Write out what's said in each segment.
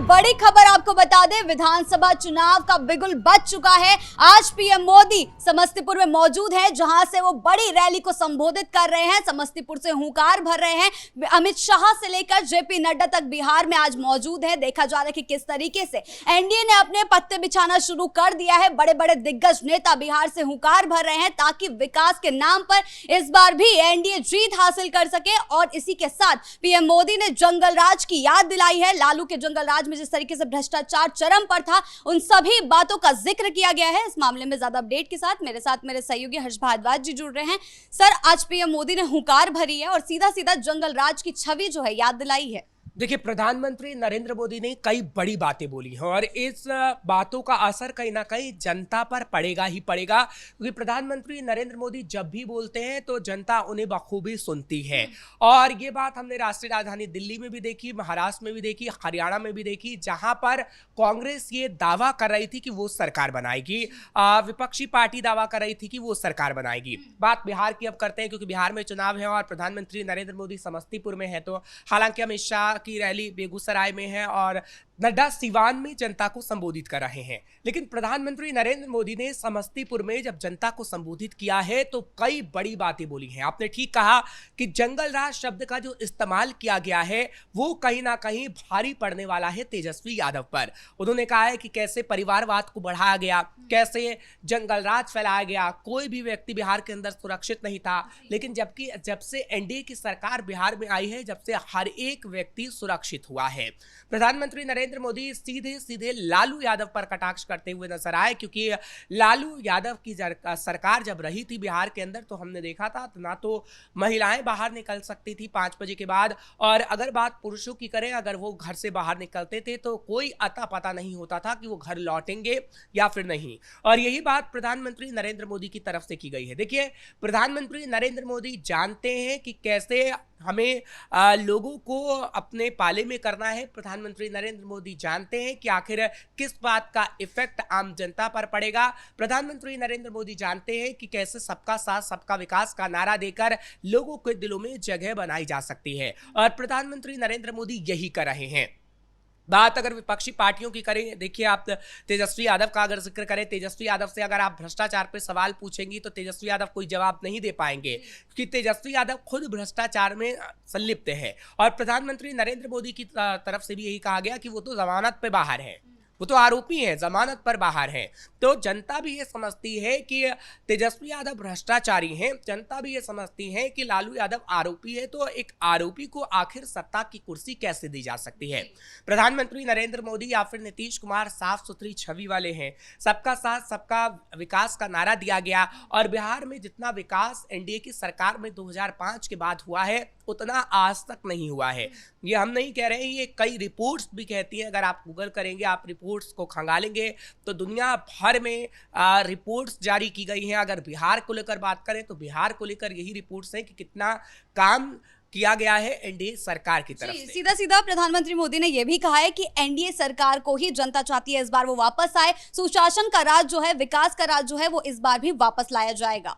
बड़ी खबर आपको बता दें, विधानसभा चुनाव का बिगुल बज चुका है। आज पीएम मोदी समस्तीपुर में मौजूद है, जहां से वो बड़ी रैली को संबोधित कर रहे हैं। समस्तीपुर से हुंकार भर रहे हैं। अमित शाह से लेकर जेपी नड्डा तक बिहार में आज मौजूद है। देखा जा रहा है कि किस तरीके से एनडीए ने अपने पत्ते बिछाना शुरू कर दिया है। बड़े बड़े दिग्गज नेता बिहार से हुंकार भर रहे हैं ताकि विकास के नाम पर इस बार भी एनडीए जीत हासिल कर सके। और इसी के साथ पीएम मोदी ने जंगल राज की याद दिलाई है। लालू के जंगल राज में जिस तरीके से भ्रष्टाचार चरम पर था, उन सभी बातों का जिक्र किया गया है। इस मामले में ज्यादा अपडेट के साथ मेरे सहयोगी हर्ष भारद्वाज जी जुड़ रहे हैं। सर, आज पीएम मोदी ने हुंकार भरी है और सीधा सीधा जंगल राज की छवि जो है याद दिलाई है। देखिए, प्रधानमंत्री नरेंद्र मोदी ने कई बड़ी बातें बोली हैं और इस बातों का असर कहीं ना कहीं जनता पर पड़ेगा ही पड़ेगा, क्योंकि प्रधानमंत्री नरेंद्र मोदी जब भी बोलते हैं तो जनता उन्हें बखूबी सुनती है। और ये बात हमने राष्ट्रीय राजधानी दिल्ली में भी देखी, महाराष्ट्र में भी देखी, हरियाणा में भी देखी, जहां पर कांग्रेस ये दावा कर रही थी कि वो सरकार बनाएगी, विपक्षी पार्टी दावा कर रही थी कि वो सरकार बनाएगी। बात बिहार की अब करते हैं, क्योंकि बिहार में चुनाव है और प्रधानमंत्री नरेंद्र मोदी समस्तीपुर में है। तो हालांकि अमित शाह की रैली बेगूसराय में है और नड्डा सिवान में जनता को संबोधित कर रहे हैं, लेकिन प्रधानमंत्री नरेंद्र मोदी ने समस्तीपुर में जब जनता को संबोधित किया है तो कई बड़ी बातें बोली हैं। आपने ठीक कहा कि जंगल राज शब्द का जो इस्तेमाल किया गया है वो कहीं ना कहीं भारी पड़ने वाला है तेजस्वी यादव पर। उन्होंने कहा है कि कैसे परिवारवाद को बढ़ाया गया, कैसे जंगल राज फैलाया गया, कोई भी व्यक्ति बिहार के अंदर सुरक्षित नहीं था, लेकिन जब से एनडीए की सरकार बिहार में आई है, जब से हर एक व्यक्ति सुरक्षित हुआ है। प्रधानमंत्री नरेंद्र मोदी सीधे सीधे लालू यादव पर कटाक्ष करते हुए नजर आए, क्योंकि लालू यादव की सरकार जब रही थी बिहार के अंदर तो हमने देखा था ना तो महिलाएं बाहर निकल सकती थी 5 बजे के बाद, और अगर बात पुरुषों की करें, अगर वो घर से बाहर निकलते थे तो कोई अता पता नहीं होता था कि वो घर लौटेंगे या फिर नहीं। और यही बात प्रधानमंत्री नरेंद्र मोदी की तरफ से की गई है। देखिए, प्रधानमंत्री नरेंद्र मोदी जानते हैं कि कैसे हमें लोगों को अपने पाले में करना है। प्रधानमंत्री नरेंद्र मोदी जानते हैं कि आखिर किस बात का इफेक्ट आम जनता पर पड़ेगा। प्रधानमंत्री नरेंद्र मोदी जानते हैं कि कैसे सबका साथ सबका विकास का नारा देकर लोगों के दिलों में जगह बनाई जा सकती है, और प्रधानमंत्री नरेंद्र मोदी यही कर रहे हैं। बात अगर विपक्षी पार्टियों की करें, देखिए आप तेजस्वी यादव का अगर जिक्र करें, तेजस्वी यादव से अगर आप भ्रष्टाचार पे सवाल पूछेंगी तो तेजस्वी यादव कोई जवाब नहीं दे पाएंगे, क्योंकि तेजस्वी यादव खुद भ्रष्टाचार में संलिप्त है। और प्रधानमंत्री नरेंद्र मोदी की तरफ से भी यही कहा गया कि वो तो जमानत पे बाहर है, वो तो आरोपी है, जमानत पर बाहर है। तो जनता भी ये समझती है कि तेजस्वी यादव भ्रष्टाचारी हैं, जनता भी ये समझती है कि लालू यादव आरोपी है। तो एक आरोपी को आखिर सत्ता की कुर्सी कैसे दी जा सकती है। प्रधानमंत्री नरेंद्र मोदी या फिर नीतीश कुमार साफ सुथरी छवि वाले हैं। सबका साथ सबका विकास का नारा दिया गया, और बिहार में जितना विकास एनडीए की सरकार में 2005 के बाद हुआ है उतना आज तक नहीं हुआ है। ये हम नहीं कह रहे हैं, ये कई रिपोर्ट्स भी कहती हैं। अगर आप गूगल करेंगे, आप रिपोर्ट्स को खंगालेंगे तो दुनिया भर में रिपोर्ट्स जारी की गई हैं। अगर बिहार को लेकर बात करें तो बिहार को लेकर यही रिपोर्ट्स हैं कि कितना काम किया गया है एनडीए सरकार की तरफ से। सीधा सीधा प्रधानमंत्री मोदी ने यह भी कहा है कि एनडीए सरकार को ही जनता चाहती है इस बार वो वापस आए। सुशासन का राज जो है, विकास का राज जो है, वो इस बार भी वापस लाया जाएगा।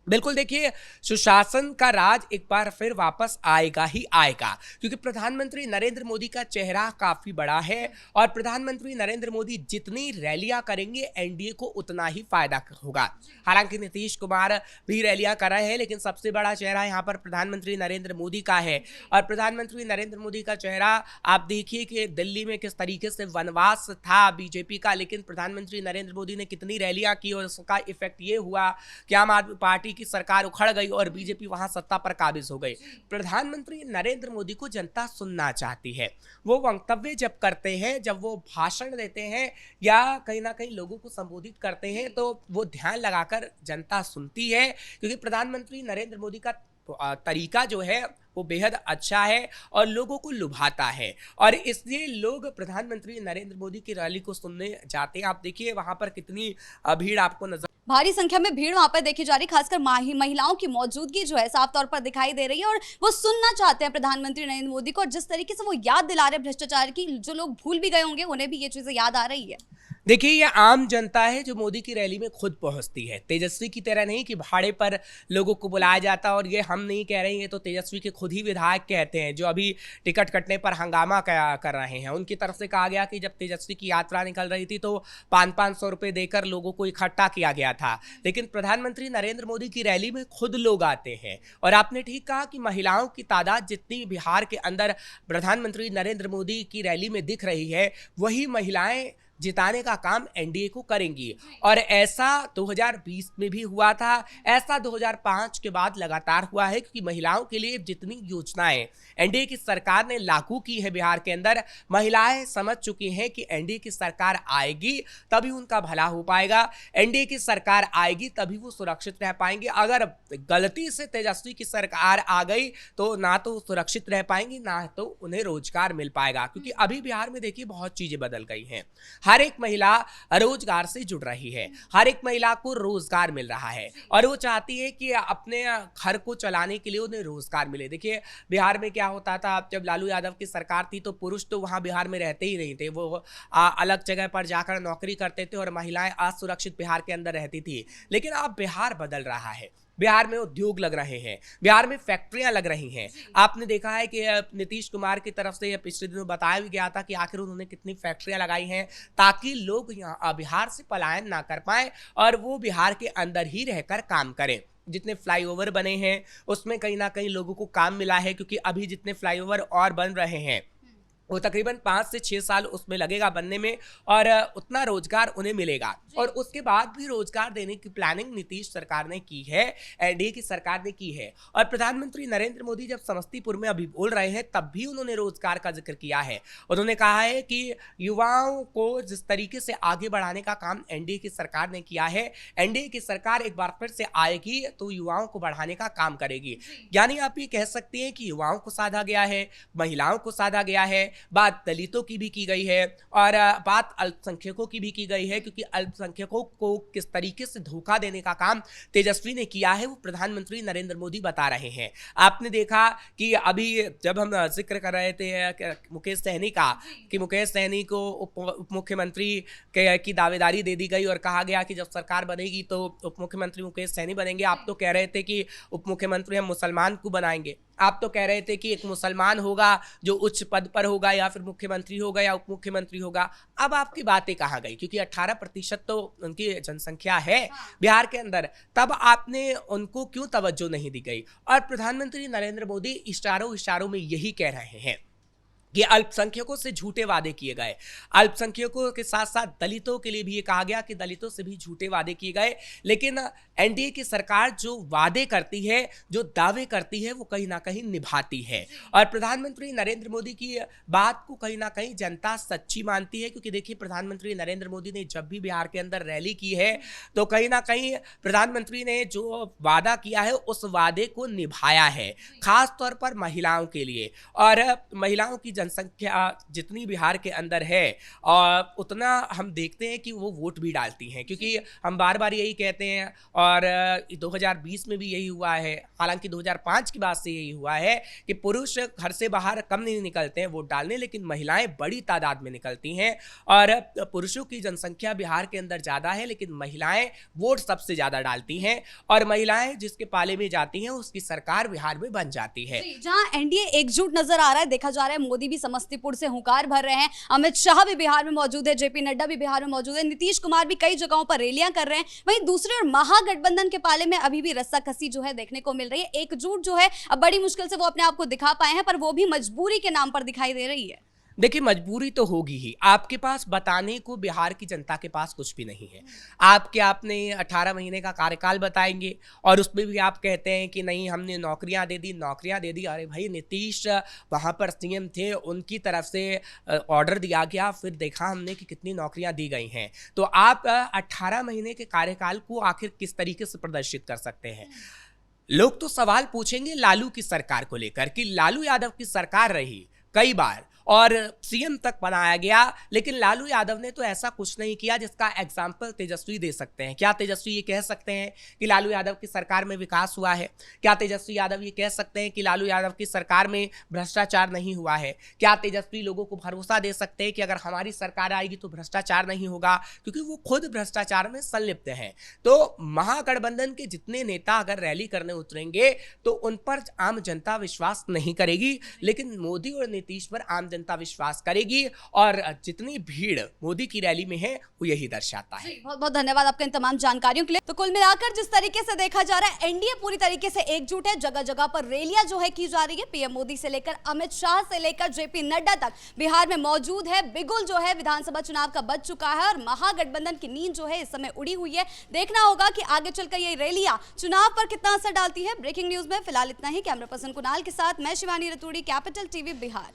बिल्कुल, देखिए, सुशासन का राज एक बार फिर वापस आएगा ही आएगा, क्योंकि प्रधानमंत्री नरेंद्र मोदी का चेहरा काफी बड़ा है और प्रधानमंत्री नरेंद्र मोदी जितनी रैलियां करेंगे एनडीए को उतना ही फायदा होगा। हालांकि नीतीश कुमार भी रैलियां कर रहे हैं, लेकिन सबसे बड़ा चेहरा यहाँ पर प्रधानमंत्री नरेंद्र मोदी का है। और प्रधानमंत्री नरेंद्र मोदी का चेहरा आप देखिए कि दिल्ली में किस तरीके से वनवास था बीजेपी का, लेकिन प्रधानमंत्री नरेंद्र मोदी ने कितनी रैलियां की और उसका इफेक्ट ये हुआ कि आम आदमी पार्टी की सरकार उखड़ गई और बीजेपी वहां सत्ता पर काबिज हो गई। प्रधानमंत्री नरेंद्र मोदी को जनता सुनना चाहती है। वो वक्तव्य जब करते हैं, जब वो भाषण देते हैं या कहीं ना कहीं लोगों को संबोधित करते हैं, तो वो ध्यान लगाकर जनता सुनती है, क्योंकि प्रधानमंत्री नरेंद्र मोदी का तरीका जो है वो बेहद अच्छा है और लोगों को लुभाता है, और इसलिए लोग प्रधानमंत्री नरेंद्र मोदी की रैली को सुनने जाते हैं। आप देखिए वहां पर कितनी भीड़ आपको नजर, भारी संख्या में भीड़ वहां पर देखी जा रही, खासकर महिलाओं की मौजूदगी जो है साफ तौर पर दिखाई दे रही है, और वो सुनना चाहते हैं प्रधानमंत्री नरेंद्र मोदी को। और जिस तरीके से वो याद दिला रहे भ्रष्टाचार की, जो लोग भूल भी गए होंगे उन्हें भी ये चीजें याद आ रही है। देखिए, ये आम जनता है जो मोदी की रैली में खुद पहुंचती है। तेजस्वी की तरह नहीं कि भाड़े पर लोगों को बुलाया जाता, और ये हम नहीं कह रहे हैं, ये तो तेजस्वी के खुद खुद ही विधायक कहते हैं, जो अभी टिकट कटने पर हंगामा कर रहे हैं, उनकी तरफ से कहा गया कि जब तेजस्वी की यात्रा निकल रही थी तो 500-500 रुपए देकर लोगों को इकट्ठा किया गया था। लेकिन प्रधानमंत्री नरेंद्र मोदी की रैली में खुद लोग आते हैं। और आपने ठीक कहा कि महिलाओं की तादाद जितनी बिहार के अंदर प्रधानमंत्री नरेंद्र मोदी की रैली में दिख रही है, वही महिलाएं जिताने का काम एनडीए को करेंगी। और ऐसा 2020 में भी हुआ था, ऐसा 2005 के बाद लगातार हुआ है, क्योंकि महिलाओं के लिए जितनी योजनाएं एनडीए की सरकार ने लागू की है बिहार के अंदर, महिलाएं समझ चुकी हैं कि एनडीए की सरकार आएगी तभी उनका भला हो पाएगा, एनडीए की सरकार आएगी तभी वो सुरक्षित रह पाएंगे। अगर गलती से तेजस्वी की सरकार आ गई तो ना तो सुरक्षित रह पाएंगी, ना तो उन्हें रोजगार मिल पाएगा। क्योंकि अभी बिहार में देखिए बहुत चीजें बदल गई हैं, हर एक महिला रोजगार से जुड़ रही है, हर एक महिला को रोजगार मिल रहा है और वो चाहती है कि अपने घर को चलाने के लिए उन्हें रोजगार मिले। देखिए बिहार में क्या होता था, जब लालू यादव की सरकार थी तो पुरुष तो वहां बिहार में रहते ही नहीं थे, वो अलग जगह पर जाकर नौकरी करते थे और महिलाएं असुरक्षित बिहार के अंदर रहती थी। लेकिन अब बिहार बदल रहा है, बिहार में उद्योग लग रहे हैं, बिहार में फैक्ट्रियां लग रही हैं। आपने देखा है कि नीतीश कुमार की तरफ से पिछले दिनों बताया भी गया था कि आखिर उन्होंने कितनी फैक्ट्रियां लगाई हैं ताकि लोग यहाँ बिहार से पलायन ना कर पाएं और वो बिहार के अंदर ही रहकर काम करें। जितने फ्लाईओवर बने हैं उसमें कहीं ना कहीं लोगों को काम मिला है, क्योंकि अभी जितने फ्लाईओवर और बन रहे हैं वो तकरीबन 5 से 6 साल उसमें लगेगा बनने में और उतना रोजगार उन्हें मिलेगा। और उसके बाद भी रोजगार देने की प्लानिंग नीतीश सरकार ने की है, एनडीए की सरकार ने की है। और प्रधानमंत्री नरेंद्र मोदी जब समस्तीपुर में अभी बोल रहे हैं तब भी उन्होंने रोजगार का जिक्र किया है। उन्होंने कहा है कि युवाओं को जिस तरीके से आगे बढ़ाने का काम एनडीए की सरकार ने किया है, एनडीए की सरकार एक बार फिर से आएगी तो युवाओं को बढ़ाने का काम करेगी। यानी आप ये कह सकते हैं कि युवाओं को साधा गया है, महिलाओं को साधा गया है, बात दलितों की भी की गई है और बात अल्पसंख्यकों की भी की गई है, क्योंकि अल्पसंख्यकों को किस तरीके से धोखा देने का काम तेजस्वी ने किया है वो प्रधानमंत्री नरेंद्र मोदी बता रहे हैं। आपने देखा कि अभी जब हम जिक्र कर रहे थे मुकेश सहनी का, कि मुकेश सहनी को उप मुख्यमंत्री की दावेदारी दे दी गई और कहा गया कि जब सरकार बनेगी तो उप मुख्यमंत्री मुकेश सहनी बनेंगे। आप तो कह रहे थे कि उप मुख्यमंत्री हम मुसलमान को बनाएंगे, आप तो कह रहे थे कि एक मुसलमान होगा जो उच्च पद पर होगा या फिर मुख्यमंत्री होगा या उप मुख्यमंत्री होगा। अब आपकी बातें कहाँ गई? क्योंकि 18% तो उनकी जनसंख्या है बिहार के अंदर, तब आपने उनको क्यों तवज्जो नहीं दी गई? और प्रधानमंत्री नरेंद्र मोदी इशारों में यही कह रहे हैं कि अल्पसंख्यकों से झूठे वादे किए गए, अल्पसंख्यकों के साथ साथ दलितों के लिए भी ये कहा गया कि दलितों से भी झूठे वादे किए गए। लेकिन एनडीए की सरकार जो वादे करती है, जो दावे करती है, वो कहीं ना कहीं निभाती है और प्रधानमंत्री नरेंद्र मोदी की बात को कहीं ना कहीं जनता सच्ची मानती है। क्योंकि देखिए प्रधानमंत्री नरेंद्र मोदी ने जब भी बिहार के अंदर रैली की है तो कहीं ना कहीं प्रधानमंत्री ने जो वादा किया है उस वादे को निभाया है, खास तौर पर महिलाओं के लिए। और महिलाओं की जनसंख्या जितनी बिहार के अंदर है और उतना हम देखते हैं कि वो वोट भी डालती हैं, क्योंकि हम बार बार यही कहते हैं और 2020 में भी यही हुआ है, हालांकि 2005 की बात से यही हुआ है कि पुरुष घर से बाहर कम नहीं निकलते हैं वोट डालने, लेकिन महिलाएं बड़ी तादाद में निकलती हैं। और पुरुषों की जनसंख्या बिहार के अंदर ज्यादा है लेकिन महिलाएं वोट सबसे ज्यादा डालती हैं और महिलाएं जिसके पाले में जाती हैं उसकी सरकार बिहार में बन जाती है। जहां एनडीए एकजुट नजर आ रहा है, देखा जा रहा है मोदी भी समस्तीपुर से हुंकार भर रहे हैं, अमित शाह भी बिहार में मौजूद है, जेपी नड्डा भी बिहार में मौजूद है, नीतीश कुमार भी कई जगहों पर रैलियां कर रहे हैं। वहीं दूसरी ओर महागठबंधन के पाले में अभी भी रस्साकसी जो है देखने को मिल रही है। एकजुट जो है अब बड़ी मुश्किल से वो अपने आप को दिखा पाए हैं, पर वो भी मजबूरी के नाम पर दिखाई दे रही है। देखिए मजबूरी तो होगी ही, आपके पास बताने को बिहार की जनता के पास कुछ भी नहीं है। आपने 18 महीने का कार्यकाल बताएंगे और उसमें भी आप कहते हैं कि नहीं हमने नौकरियां दे दी। अरे भाई नीतीश वहां पर सीएम थे, उनकी तरफ से ऑर्डर दिया गया, फिर देखा हमने कि कितनी नौकरियां दी गई हैं। तो आप 18 महीने के कार्यकाल को आखिर किस तरीके से प्रदर्शित कर सकते हैं? लोग तो सवाल पूछेंगे लालू की सरकार को लेकर कि लालू यादव की सरकार रही कई बार और सीएम तक बनाया गया, लेकिन लालू यादव ने तो ऐसा कुछ नहीं किया जिसका एग्जाम्पल तेजस्वी दे सकते हैं। क्या तेजस्वी ये कह सकते हैं कि लालू यादव की सरकार में विकास हुआ है? क्या तेजस्वी यादव ये कह सकते हैं कि लालू यादव की सरकार में भ्रष्टाचार नहीं हुआ है? क्या तेजस्वी लोगों को भरोसा दे सकते हैं कि अगर हमारी सरकार आएगी तो भ्रष्टाचार नहीं होगा? क्योंकि वो खुद भ्रष्टाचार में संलिप्त हैं। तो महागठबंधन के जितने नेता अगर रैली करने उतरेंगे तो उन पर आम जनता विश्वास नहीं करेगी, लेकिन मोदी और नीतीश पर आम जनता विश्वास करेगी। और जितनी भीड़ मोदी की रैली में है वो यही दर्शाता है। बहुत बहुत धन्यवाद आपके इन तमाम जानकारियों के लिए। तो कुल मिलाकर जिस तरीके से देखा जा रहा है, एनडीए पूरी तरीके से एकजुट है। जगह जगह पर रैलियां जो है की जा रही है। पीएम मोदी से लेकर अमित शाह से लेकर जेपी नड्डा तक बिहार में मौजूद है। बिगुल जो है विधानसभा चुनाव का बज चुका है और महागठबंधन की नींद जो है इस समय उड़ी हुई है। देखना होगा कि आगे चलकर ये रैलियां चुनाव पर कितना असर डालती है। ब्रेकिंग न्यूज में फिलहाल इतना ही। कैमरा पर्सन कुणाल के साथ मैं शिवानी रतूड़ी, कैपिटल टीवी बिहार।